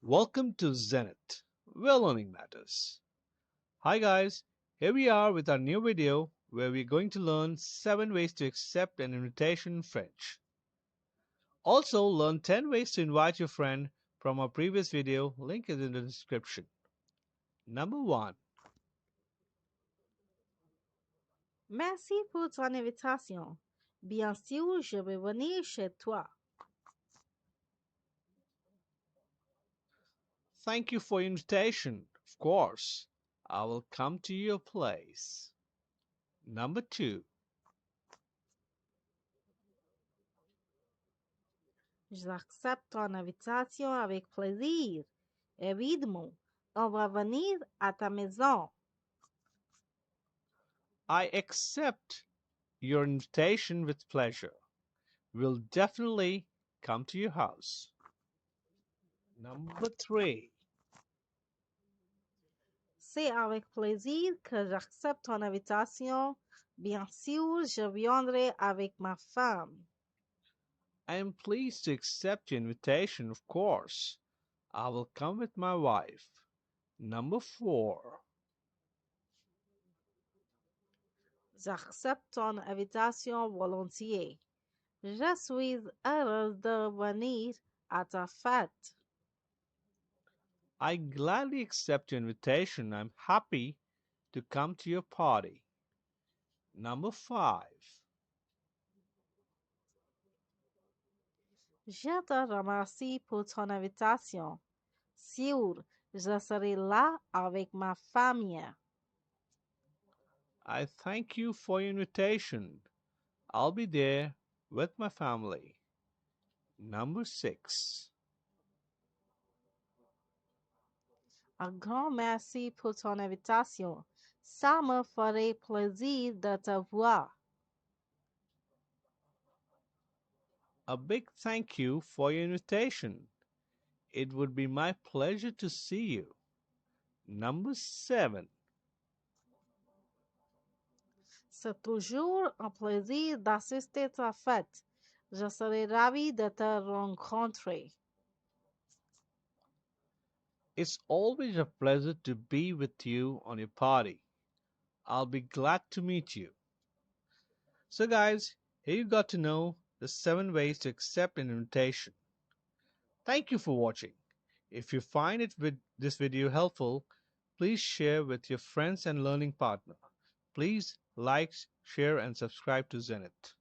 Welcome to Zenith, where learning matters. Hi guys, here we are with our new video where we're going to learn 7 ways to accept an invitation in French. Also learn 10 ways to invite your friend from our previous video, link is in the description. Number 1. Merci pour ton invitation. Bien sûr, je vais venir chez toi. Thank you for your invitation. Of course, I will come to your place. Number 2. J'accepte ton invitation avec plaisir. Évidemment, on va venir à ta maison. I accept your invitation with pleasure. We'll definitely come to your house. Number 3. C'est avec plaisir que j'accepte ton invitation. Bien sûr, je viendrai avec ma femme. I am pleased to accept your invitation, of course. I will come with my wife. Number 4. J'accepte ton invitation volontiers. Je suis heureuse de venir à ta fête. I gladly accept your invitation. I'm happy to come to your party. Number 5. Je te remercie pour ton invitation. Sûre, je serai là avec ma famille. I thank you for your invitation. I'll be there with my family. Number 6. Un grand merci pour ton invitation. Ça me ferait plaisir de te voir. A big thank you for your invitation. It would be my pleasure to see you. Number 7. C'est toujours un plaisir d'assister à ta fête. Je serai ravie de te rencontrer. It's always a pleasure to be with you on your party. I'll be glad to meet you. So, guys, here you got to know the 7 ways to accept an invitation. Thank you for watching. If you find this video helpful, please share with your friends and learning partner. Please like, share, and subscribe to Zenith.